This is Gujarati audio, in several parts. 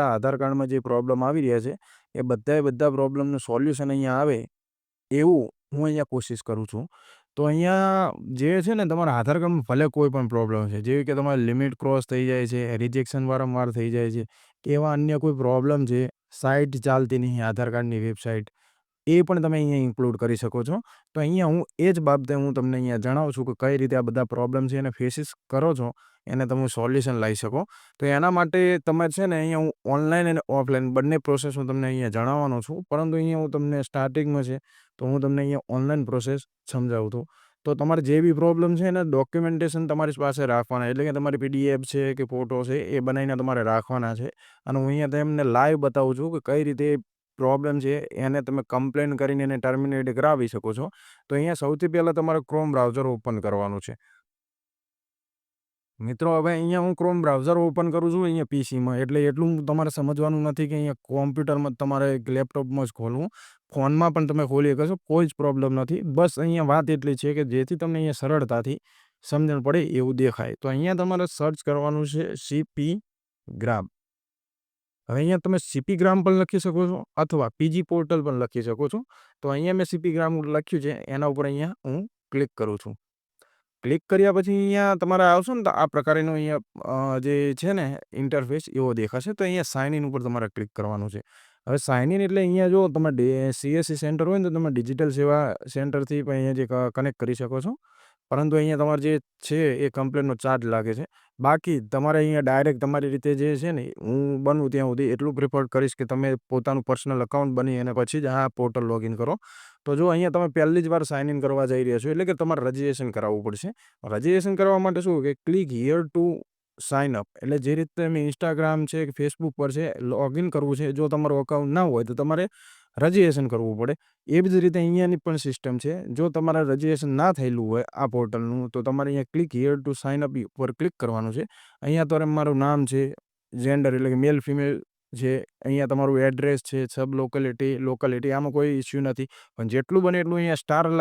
આધાર કાર્ડમાં જે પ્રોબ્લેમ આવી રહ્યા છે એ બધા પ્રોબ્લેમનું સોલ્યુશન અહીંયા આવે એવું હું અહીંયા કોશિશ કરું છું. તો અહીંયા જે છે ને તમારા આધાર કાર્ડમાં ભલે કોઈ પણ પ્રોબ્લેમ છે, જેવી કે તમારી લિમિટ ક્રોસ થઈ જાય છે, રિજેક્શન વારંવાર થઈ જાય છે, એવા અન્ય કોઈ પ્રોબ્લેમ છે, સાઇટ ચાલતી નહીં આધાર કાર્ડની વેબસાઇટ, એ પણ તમે અહીંયા ઇન્ક્લુડ કરી શકો છો. તો અહીંયા હું એ જ બાબતે હું તમને અહીંયા જણાવું છું કે કઈ રીતે આ બધા પ્રોબ્લેમ છે એને ફેસીસ કરો છો, એને તમે સોલ્યુશન લાવી શકો. તો એના માટે તમે છે ને અહીંયા હું ઓનલાઈન અને ઓફલાઈન બંને પ્રોસેસ હું તમને અહીંયા જણાવવાનો છું. પરંતુ અહીંયા હું તમને સ્ટાર્ટિંગમાં છે તો હું તમને અહીંયા ઓનલાઈન પ્રોસેસ સમજાવું છું. તો તમારે જે બી પ્રોબ્લેમ છે ને ડોક્યુમેન્ટેશન તમારી પાસે રાખવાના, એટલે કે તમારી પીડીએફ છે કે ફોટો છે એ બનાવીને તમારે રાખવાના છે. અને હું અહીંયા તમને લાઈવ બતાવું છું કે કઈ રીતે પ્રોબ્લેમ છે એને તમે કમ્પ્લેન કરીને એને ટર્મિનેટ કરાવી શકો છો. તો અહીંયા સૌથી પહેલાં તમારે ક્રોમ બ્રાઉઝર ઓપન કરવાનું છે. મિત્રો હવે અહીંયા હું ક્રોમ બ્રાઉઝર ઓપન કરું છું અહીંયા પીસીમાં, એટલે એટલું તમારે સમજવાનું નથી કે અહીંયા કોમ્પ્યુટરમાં તમારે લેપટોપમાં જ ખોલવું, ફોનમાં પણ તમે ખોલી શકો છો, કોઈ જ પ્રોબ્લેમ નથી. બસ અહીંયા વાત એટલી છે કે જેથી તમને અહીંયા સરળતાથી સમજણ પડે એવું દેખાય. તો અહીંયા તમારે સર્ચ કરવાનું છે સીપી ગ્રામ. હવે અહીંયા તમે સીપી ગ્રામ પણ લખી શકો છો અથવા પીજી પોર્ટલ પણ લખી શકો છો. તો અહીંયા મેં સીપી ગ્રામ લખ્યું છે, એના ઉપર અહીંયા હું ક્લિક કરું છું. ક્લિક કર્યા પછી અહીંયા તમારે આવશો ને તો આ પ્રકારનો અહીંયા જે છે ને ઇન્ટરફેસ એવો દેખાશે. તો અહીંયા સાઇન ઇન ઉપર તમારે ક્લિક કરવાનું છે. હવે સાઇન ઇન એટલે અહીંયા જો તમે સીએસસી સેન્ટર હોય ને તો તમે ડિજિટલ સેવા સેન્ટરથી પણ અહીંયા જે કનેક્ટ કરી શકો છો. પરંતુ અહીંયા તમારે જે છે એ કમ્પ્લેનનો ચાર્જ લાગે છે. બાકી તમારે અહીંયા ડાયરેક્ટ તમારી રીતે જે છે ને હું બનવું ત્યાં સુધી એટલું પ્રિફર કરીશ કે તમે પોતાનું પર્સનલ અકાઉન્ટ બની અને પછી જ આ પોર્ટલ લોગિન કરો. તો જો અહીંયા તમે પહેલી જ વાર સાઇન ઇન કરવા જઈ રહ્યા છો એટલે કે તમારે રજિસ્ટ્રેશન કરાવવું પડશે. રજિસ્ટ્રેશન કરવા માટે શું કે click here to sign up, એટલે જે રીતે તમે ઇન્સ્ટાગ્રામ છે કે ફેસબુક પર છે લોગિન કરવું છે, જો તમારું અકાઉન્ટ ના હોય તો તમારે રજિસ્ટ્રેશન કરવું પડે. એવી જ રીતે અહીંયાની પણ સિસ્ટમ છે. જો તમારે રજિસ્ટ્રેશન ના થયેલું હોય આ પોર્ટલનું તો તમારે અહીંયા click here to sign up પર ક્લિક કરવાનું છે. અહીંયા તો મારું નામ છે, જેન્ડર એટલે કે મેલ ફિમેલ છે, અહીંયા તમારું એડ્રેસ છે, સબ લોકેલિટી આમાં કોઈ ઇસ્યુ નથી. પણ જેટલું બને એટલું અહીંયા સ્ટાર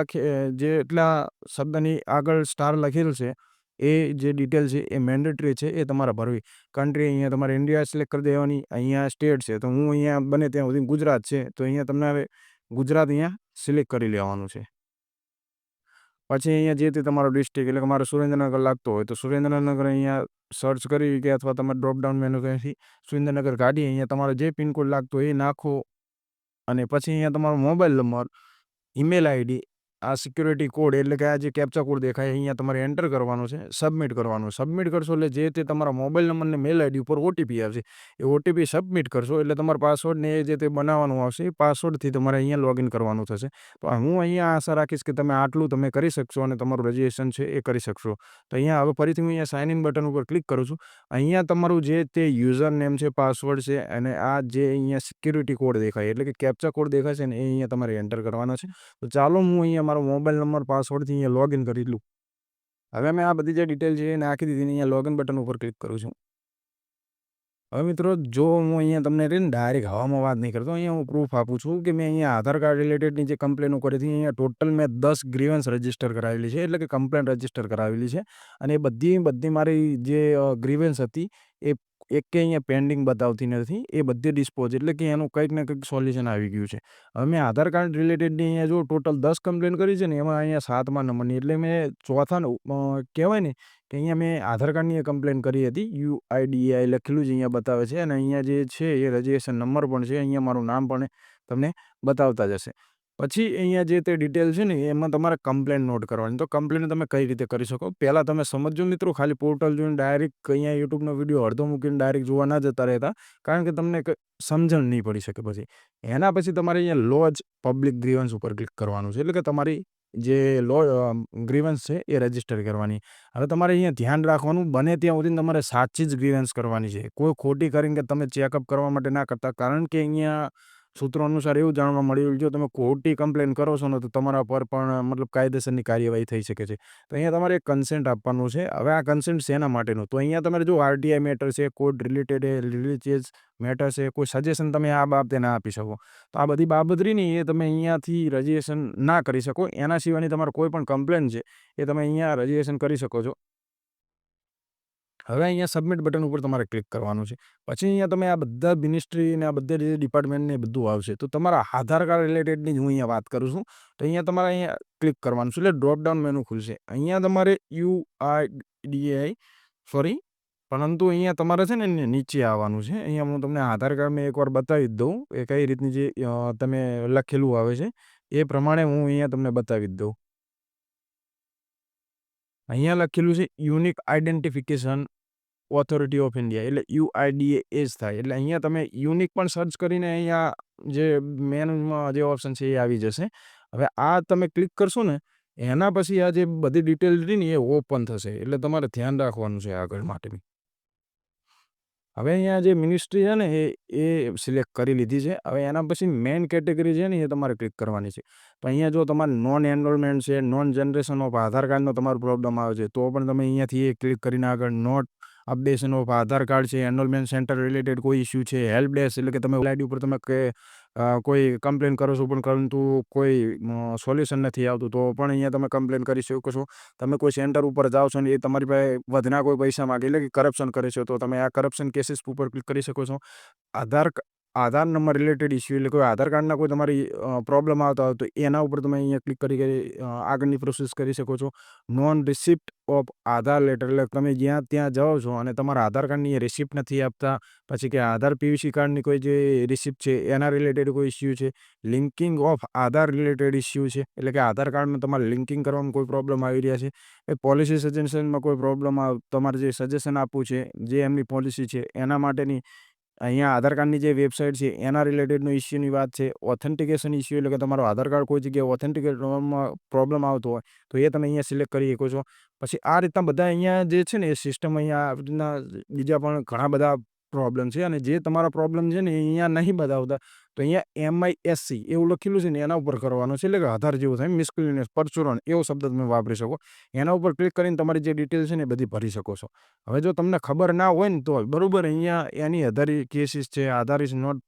જેટલા શબ્દની આગળ સ્ટાર લખેલું છે એ જે ડિટેલ છે એ મેન્ડેટરી છે, એ તમારે ભરવી. કન્ટ્રી અહીંયા તમારે ઇન્ડિયા સિલેક્ટ કરી દેવાની. અહીંયા સ્ટેટ છે તો હું અહીંયા બને ત્યાં સુધી ગુજરાત છે તો અહીંયા તમને હવે ગુજરાત અહીંયા સિલેક્ટ કરી લેવાનું છે. પછી અહીંયા જે તે તમારો ડિસ્ટ્રિક્ટ એટલે કે મારે સુરેન્દ્રનગર લાગતો હોય તો સુરેન્દ્રનગર અહીંયા સર્ચ કરી કે અથવા તમે ડ્રોપડાઉન મેનુ ત્યાંથી સુરેન્દ્રનગર કાઢી અહીંયા તમારો જે પિનકોડ લાગતો હોય એ નાખો. અને પછી અહીંયા તમારો મોબાઈલ નંબર, ઈમેલ આઈડી, આ સિક્યુરિટી કોડ એટલે કે આ જે કેપ્ચા કોડ દેખાય અહીંયા તમારે એન્ટર કરવાનો છે, સબમિટ કરવાનું. સબમિટ કરશો એટલે જે તે તમારા મોબાઈલ નંબરને મેલ આઈડી ઉપર ઓટીપી આવશે. એ ઓટીપી સબમિટ કરશો એટલે તમારા પાસવર્ડને એ જે તે બનાવવાનું આવશે એ પાસવર્ડથી તમારે અહીંયા લોગિન કરવાનું થશે. તો હું અહીંયા આશા રાખીશ કે તમે આટલું તમે કરી શકશો અને તમારું રજિસ્ટ્રેશન છે એ કરી શકશો. તો અહીંયા હવે ફરીથી હું અહીંયા સાઇન ઇન બટન ઉપર ક્લિક કરું છું. અહીંયા તમારું જે તે યુઝર નેમ છે, પાસવર્ડ છે અને આ જે અહીંયા સિક્યુરિટી કોડ દેખાય એટલે કે કેપ્ચા કોડ દેખાય છે ને એ અહીંયા તમારે એન્ટર કરવાના છે. તો ચાલો હું અહીંયા મારો મોબાઈલ નંબર પાસવર્ડથી અહીંયા લોગિન કરી લઉં. હવે મેં આ બધી જે ડિટેલ છે એ નાખી દીધી, અહીંયા લોગિન બટન ઉપર ક્લિક કરું છું. હવે મિત્રો જો હું અહીંયા તમને ડાયરેક્ટ હવામાં વાત નહીં કરતો, અહીંયા હું પ્રૂફ આપું છું કે મેં અહીંયા આધાર કાર્ડ રિલેટેડની જે કમ્પ્લેનો કરી હતી અહીંયા ટોટલ મેં 10 ગ્રીવન્સ રજિસ્ટર કરાવેલી છે, એટલે કે કમ્પ્લેન રજિસ્ટર કરાવેલી છે. અને બધી મારી જે ગ્રીવન્સ હતી એ એક કે અહીંયા પેન્ડિંગ બતાવતી નથી, એ બધી ડિસ્પોઝ એટલે કે એનું કંઈક ને કંઈક સોલ્યુશન આવી ગયું છે. હવે મેં આધાર કાર્ડ રિલેટેડની અહીંયા જો ટોટલ 10 કમ્પ્લેન કરી છે ને એમાં અહીંયા 7મા નંબરની એટલે મેં ચોથા કહેવાય ને કે અહીંયા મેં આધાર કાર્ડની કમ્પ્લેન કરી હતી. યુઆઈડીએઆઈ લખેલું જ અહીંયા બતાવે છે અને અહીંયા જે છે એ રજિસ્ટ્રેશન નંબર પણ છે, અહીંયા મારું નામ પણ તમને બતાવતા જશે. પછી અહીંયા જે તે ડિટેલ છે ને એમાં તમારે કમ્પ્લેન નોટ કરવાની. તો કમ્પ્લેન તમે કઈ રીતે કરી શકો પહેલાં તમે સમજો મિત્રો, ખાલી પોર્ટલ જોઈને ડાયરેક્ટ અહીંયા યુટ્યુબનો વિડીયો અડધો મૂકીને ડાયરેક્ટ જોવા ના જતા રહેતા, કારણ કે તમને સમજણ નહીં પડી શકે. પછી એના પછી તમારે અહીંયા લોજ પબ્લિક ગ્રીવન્સ ઉપર ક્લિક કરવાનું છે, એટલે કે તમારી જે ગ્રીવન્સ છે એ રજિસ્ટર કરવાની. હવે તમારે અહીંયા ધ્યાન રાખવાનું બને ત્યાં સુધી તમારે સાચી જ ગ્રીવન્સ કરવાની છે, કોઈ ખોટી કરીને કે તમે ચેકઅપ કરવા માટે ના કરતા. કારણ કે અહીંયા સૂત્રો અનુસાર એવું જાણવા મળ્યું જો તમે ખોટી કમ્પ્લેન કરો છો ને તો તમારા પર પણ મતલબ કાયદેસરની કાર્યવાહી થઈ શકે છે. તો અહીંયા તમારે એક કન્સેન્ટ આપવાનું છે. હવે આ કન્સેન્ટ શેના માટેનું, તો અહીંયા તમારે જો આરટીઆઈ મેટર છે, કોડ રિલેટેડ રિલીજીયસ મેટર છે, કોઈ સજેશન તમે આ બાબતે ના આપી શકો. તો આ બધી બાબત રહી ને એ તમે અહીંયાથી રજિસ્ટ્રેશન ના કરી શકો. એના સિવાયની તમારે કોઈ પણ કમ્પ્લેન છે એ તમે અહીંયા રજિસ્ટ્રેશન કરી શકો છો. હવે અહીંયા સબમિટ બટન ઉપર તમારે ક્લિક કરવાનું છે. પછી અહીંયા તમે આ બધા મિનિસ્ટ્રી અને આ બધા જે ડિપાર્ટમેન્ટને બધું આવશે. તો તમારા આધાર કાર્ડ રિલેટેડની જ હું અહીંયા વાત કરું છું. તો અહીંયા તમારે અહીંયા ક્લિક કરવાનું છે એટલે ડ્રોપ ડાઉન મેનુ ખુલશે. અહીંયા તમારે UIDAI સોરી પરંતુ અહીંયા તમારે છે ને નીચે આવવાનું છે. અહીંયા હું તમને આધાર કાર્ડ મેં એકવાર બતાવી જ દઉં. એ કઈ રીતની જે તમે લખેલું આવે છે એ પ્રમાણે હું અહીંયા તમને બતાવી જ દઉં. અહીંયા લખેલું છે unique identification authority of India એટલે UIDAI જ થાય. એટલે અહીંયા તમે યુનિક પણ સર્ચ કરીને અહીંયા જે મેનુમાં જે ઓપ્શન છે એ આવી જશે. હવે આ તમે ક્લિક કરશો ને એના પછી આ જે બધી ડિટેલ હતી ને એ ઓપન થશે. એટલે તમારે ધ્યાન રાખવાનું છે આગળ માટેની. હવે અહીંયા જે મિનિસ્ટ્રી છે ને એ સિલેક્ટ કરી લીધી છે. હવે એના પછી મેઇન કેટેગરી છે ને એ તમારે ક્લિક કરવાની છે. તો અહીંયા જો તમારે નોન એનરોલમેન્ટ છે, નોન જનરેશન ઓફ આધાર કાર્ડનો તમારો પ્રોબ્લેમ આવે છે તો પણ તમે અહીંયાથી એ ક્લિક કરીને આગળ not updation of Aadhaar card છે, એનરોલમેન્ટ સેન્ટર રિલેટેડ કોઈ ઇસ્યુ છે, હેલ્પ ડેસ્ક એટલે કે તમે આઈડી ઉપર તમે કોઈ કમ્પ્લેન કરો છો પણ પરંતુ કોઈ સોલ્યુશન નથી આવતું તો પણ અહીંયા તમે કમ્પ્લેન કરી શકો છો. તમે કોઈ સેન્ટર ઉપર જાઓ છો ને એ તમારી પાસે વધના કોઈ પૈસા માગે એટલે કે કરપ્શન કરે છે તો તમે આ કરપ્શન કેસીસ ઉપર ક્લિક કરી શકો છો. આધાર નંબર રિલેટેડ ઇસ્યુ એટલે કોઈ આધાર કાર્ડના કોઈ તમારી પ્રોબ્લેમ આવતા હોય તો એના ઉપર તમે અહીંયા ક્લિક કરી આગળની પ્રોસેસ કરી શકો છો. Non receipt of Aadhaar letter એટલે તમે જ્યાં ત્યાં જાઓ છો અને તમારા આધાર કાર્ડની રિસિપ્ટ નથી આપતા, પછી કે આધાર PVC કાર્ડની કોઈ જે રિસિપ્ટ છે એના રિલેટેડ કોઈ ઇસ્યુ છે, linking of Aadhaar related issue છે એટલે કે આધાર કાર્ડમાં તમારે લિંકિંગ કરવામાં કોઈ પ્રોબ્લેમ આવી રહ્યા છે, એ પોલિસી સજેશનમાં કોઈ પ્રોબ્લેમ તમારે જે સજેશન આપવું છે જે એમની પોલિસી છે એના માટેની અહીંયા આધાર કાર્ડની જે વેબસાઇટ છે એના રિલેટેડનો ઇસ્યુની વાત છે. ઓથેન્ટિકેશન ઇસ્યુ એટલે કે તમારો આધાર કાર્ડ કોઈ જગ્યાએ ઓથેન્ટિકેટમાં પ્રોબ્લેમ આવતો હોય તો એ તમે અહીંયા સિલેક્ટ કરી શકો છો. પછી આ રીતના બધા અહીંયા જે છે ને એ સિસ્ટમ અહીંયા આવી રીતના બીજા પણ ઘણા બધા પ્રોબ્લેમ છે અને જે તમારા પ્રોબ્લેમ છે ને એ અહીંયા નહીં બતાવતા તો અહીંયા MISC એવું લખેલું છે ને એના ઉપર કરવાનું છે એટલે કે આધાર જેવું થાય મિસક્યુલિનિયસ પરચુરણ એવો શબ્દ તમે વાપરી શકો. એના ઉપર ક્લિક કરીને તમારી જે ડિટેલ છે ને એ બધી ભરી શકો છો. હવે જો તમને ખબર ના હોય ને તો બરાબર અહીંયા એની અધર કેસીસ છે. Aadhaar is not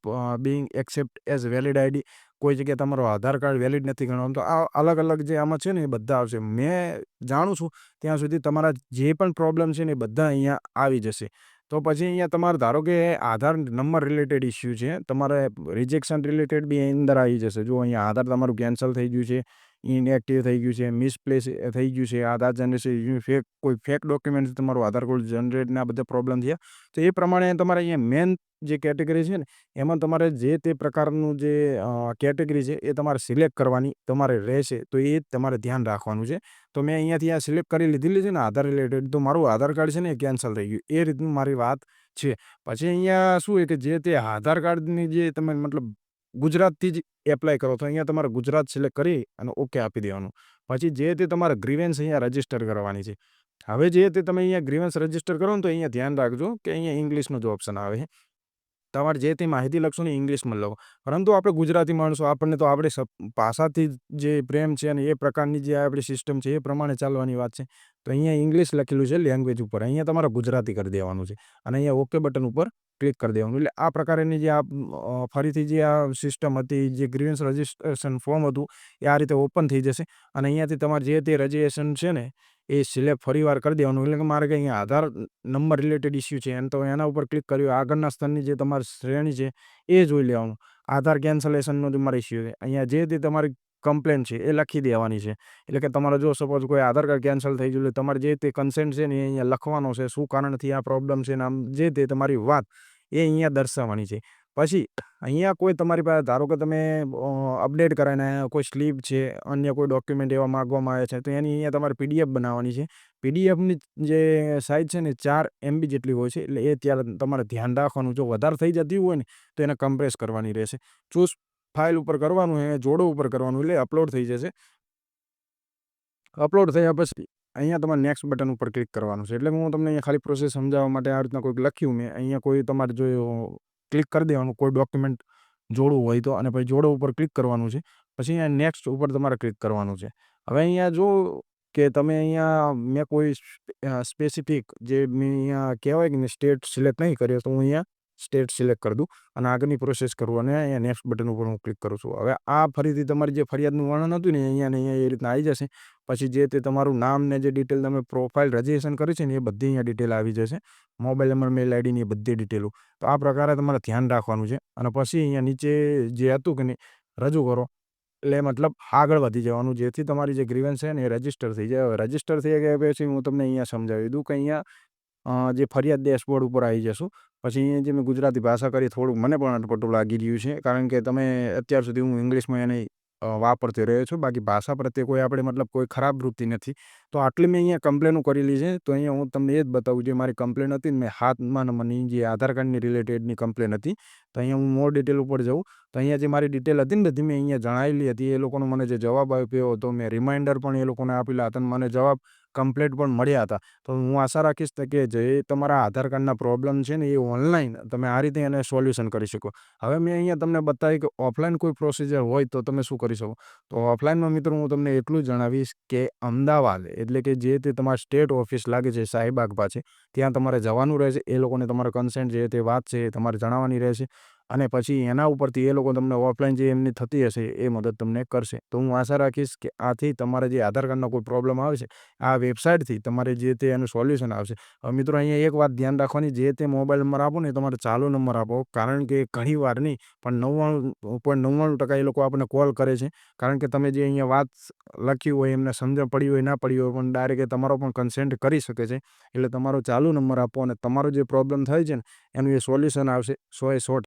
being accept as valid ID કોઈ જગ્યાએ તમારો આધાર કાર્ડ વેલિડ નથી ગણવાનું તો આ અલગ અલગ જે આમાં છે ને એ બધા આવશે. મેં જાણું છું ત્યાં સુધી તમારા જે પણ પ્રોબ્લેમ છે ને એ બધા અહીંયા આવી જશે. તો પછી અહીંયા તમારે ધારો કે આધાર નંબર રિલેટેડ ઇસ્યુ છે, તમારે રિજેક્શન રિલેટેડ બી અંદર આવી જશે. જો અહીંયા આધાર તમારું કેન્સલ થઈ ગયું છે, ઇનએક્ટિવ થઈ ગયું છે, મિસપ્લેસ થઈ ગયું છે, આધાર જનરેશન કોઈ ફેક ડોક્યુમેન્ટ તમારું આધાર કાર્ડ જનરેટના બધા પ્રોબ્લેમ થયા તો એ પ્રમાણે તમારે અહીંયા મેન જે કેટેગરી છે ને એમાં તમારે જે તે પ્રકારનું જે કેટેગરી છે એ તમારે સિલેક્ટ કરવાની તમારે રહેશે. તો એ તમારે ધ્યાન રાખવાનું છે. તો મેં અહીંયાથી આ સિલેક્ટ કરી લીધેલી છે ને આધાર રિલેટેડ તો મારું આધાર કાર્ડ છે ને એ કેન્સલ થઈ ગયું એ રીતનું મારી વાત છે. પછી અહીંયા શું છે કે જે તે આધાર કાર્ડની જે તમે મતલબ ગુજરાતથી જ એપ્લાય કરો તો અહીંયા તમારે ગુજરાત સિલેક્ટ કરી અને ઓકે આપી દેવાનું. પછી જે તે તમારે ગ્રીવેન્સ અહીંયા રજીસ્ટર કરવાની છે. હવે જે તે તમે અહીંયા ગ્રીવેન્સ રજીસ્ટર કરો ને તો અહીંયા ધ્યાન રાખજો કે અહીંયા ઇંગ્લિશનો જ ઓપ્શન આવે છે. તમારે જે તે માહિતી લખશો ને ઇંગ્લિશમાં લખો પરંતુ આપણે ગુજરાતી માણસો આપણને તો આપણી ભાષાથી જે પ્રેમ છે અને એ પ્રકારની જે આપણી સિસ્ટમ છે એ પ્રમાણે ચાલવાની વાત છે. તો અહીંયા ઇંગ્લિશ લખેલું છે લેંગ્વેજ ઉપર અહીંયા તમારે ગુજરાતી કરી દેવાનું છે અને અહીંયા ઓકે બટન ઉપર ક્લિક કરી દેવાનું. એટલે આ પ્રકારની જે ફરીથી જે આ સિસ્ટમ હતી જે ગ્રીવન્સ રજિસ્ટ્રેશન ફોર્મ હતું એ આ રીતે ઓપન થઈ જશે અને અહીંયાથી તમારે જે તે રજિસ્ટ્રેશન છે ને એ સિલેક્ટ ફરીવાર કરી દેવાનું. એટલે કે મારે કંઈ અહીંયા આધાર નંબર રિલેટેડ ઇસ્યુ છે તો એના ઉપર ક્લિક કર્યું આગળના સ્તરની જે તમારી શ્રેણી છે એ જોઈ લેવાનું. આધાર કેન્સલેશનનો તમારો ઇસ્યુ છે અહીંયા જે તે તમારી કમ્પ્લેન છે એ લખી દેવાની છે. એટલે કે તમારે જો સપોઝ કોઈ આધાર કાર્ડ કેન્સલ થઈ ગયું તમારે જે તે કન્સેન્ટ છે ને એ અહીંયા લખવાનો છે શું કારણથી આ પ્રોબ્લેમ છે ને આમ જે તે તમારી વાત એ અહીંયા દર્શાવવાની છે. પછી અહીંયા કોઈ તમારી પાસે ધારો કે તમે અપડેટ કરાવીને કોઈ સ્લીપ છે અન્ય કોઈ ડોક્યુમેન્ટ એવા માગવામાં આવે છે તો એની અહીંયા તમારે PDF બનાવવાની છે. PDFની જે સાઇઝ છે ને 4 MB જેટલી હોય છે એટલે એ ત્યારે તમારે ધ્યાન રાખવાનું. જો વધારે થઈ જતી હોય ને તો એને કમ્પ્રેસ કરવાની રહેશે. ચૂઝ ફાઇલ ઉપર કરવાનું છે, જોડો ઉપર કરવાનું એટલે અપલોડ થઈ જશે. અપલોડ થયા પછી અહીંયા તમારે નેક્સ્ટ બટન ઉપર ક્લિક કરવાનું છે. એટલે હું તમને અહીંયા ખાલી પ્રોસેસ સમજાવવા માટે આ રીતના કોઈક લખ્યું મેં અહીંયા કોઈ તમારે જો ક્લિક કરી દેવાનું કોઈ ડોક્યુમેન્ટ જોડવું હોય તો અને પછી જોડો ઉપર ક્લિક કરવાનું છે. પછી અહીંયા નેક્સ્ટ ઉપર તમારે ક્લિક કરવાનું છે. હવે અહીંયા જો કે તમે અહીંયા મેં કોઈ સ્પેસિફિક જે મેં અહીંયા કહેવાય કે સ્ટેટ સિલેક્ટ નહીં કર્યો તો હું અહીંયા સ્ટેટ સિલેક્ટ કરી દઉં અને આગળની પ્રોસેસ કરું અને અહીંયા નેક્સ્ટ બટન ઉપર હું ક્લિક કરું છું. હવે આ ફરીથી તમારી જે ફરિયાદનું વર્ણન હતું ને અહીંયા ને અહીંયા એ રીતના આવી જશે. પછી જે તે તમારું નામ ને જે ડિટેલ તમે પ્રોફાઇલ રજિસ્ટ્રેશન કરી છે ને એ બધી અહીંયા ડિટેલ આવી જશે. મોબાઈલ નંબર, મેલ આઈડીની એ બધી ડિટેલો. તો આ પ્રકારે તમારે ધ્યાન રાખવાનું છે અને પછી અહીંયા નીચે જે હતું કે નહીં રજૂ કરો એટલે મતલબ આગળ વધી જવાનું જેથી તમારી જે ગ્રીવન્સ છે ને એ રજિસ્ટર થઈ જાય. હવે રજિસ્ટર થઈ ગયા પછી હું તમને અહીંયા સમજાવી દઉં કે અહીંયા જે ફરિયાદ ડેશબોર્ડ ઉપર આવી જશું. પછી અહીંયા જે મેં ગુજરાતી ભાષા કરી થોડુંક મને પણ અટપટું લાગી રહ્યું છે કારણ કે તમે અત્યાર સુધી હું ઇંગ્લિશમાં એને વાપરતી રહ્યો છું. બાકી ભાષા પ્રત્યે કોઈ આપણે મતલબ કોઈ ખરાબ વૃત્તિ નથી. તો આટલી મેં અહીંયા કમ્પ્લેનો કરેલી છે. તો અહીંયા હું તમને એ જ બતાવું જે મારી કમ્પ્લેન હતી ને મેં 7મા નંબરની જે આધાર કાર્ડની રિલેટેડની કમ્પ્લેન હતી. તો અહીંયા હું મોર ડિટેલ ઉપર જાઉં તો અહીંયા જે મારી ડિટેલ હતી ને બધી મેં અહીંયા જણાવેલી હતી. એ લોકોનો મને જે જવાબ આપ્યો હતો મેં રિમાઇન્ડર પણ એ લોકોને આપેલા હતા અને મને જવાબ કમ્પ્લીટ પણ મળ્યા હતા. તો હું આશા રાખીશ કે જે તમારા આધાર કાર્ડના પ્રોબ્લેમ છે ને એ ઓનલાઈન તમે આ રીતે એને સોલ્યુશન કરી શકો. હવે મેં અહીંયા તમને બતાવી કે ઓફલાઈન કોઈ પ્રોસિજર હોય તો તમે શું કરી શકો. તો ઓફલાઈનમાં મિત્રો હું તમને એટલું જ જણાવીશ કે અમદાવાદ એટલે કે જે તે તમારી સ્ટેટ ઓફિસ લાગે છે શાહીબાગ પાસે ત્યાં તમારે જવાનું રહેશે. એ લોકોને તમારો કન્સેન્ટ જે તે વાત છે એ તમારે જણાવવાની રહેશે અને પછી એના ઉપરથી એ લોકો તમને ઓફલાઈન જે એમની થતી હશે એ મદદ તમને કરશે. તો હું આશા રાખીશ કે આથી તમારે જે આધાર કાર્ડનો કોઈ પ્રોબ્લેમ આવે છે આ વેબસાઇટથી તમારે જે તે એનું સોલ્યુશન આવશે. હવે મિત્રો અહીંયા એક વાત ધ્યાન રાખવાની જે તે મોબાઈલ નંબર આપો ને તમારે ચાલુ નંબર આપો કારણ કે ઘણી વાર નહીં પણ 99.99% એ લોકો આપણને કોલ કરે છે કારણ કે તમે જે અહીંયા વાત લખી હોય એમને સમજણ પડી હોય ના પડી હોય પણ ડાયરેક્ટ તમારો પણ કન્સેન્ટ કરી શકે છે. એટલે તમારો ચાલુ નંબર આપો અને તમારો જે પ્રોબ્લેમ થાય છે ને એનું એ સોલ્યુશન આવશે 100%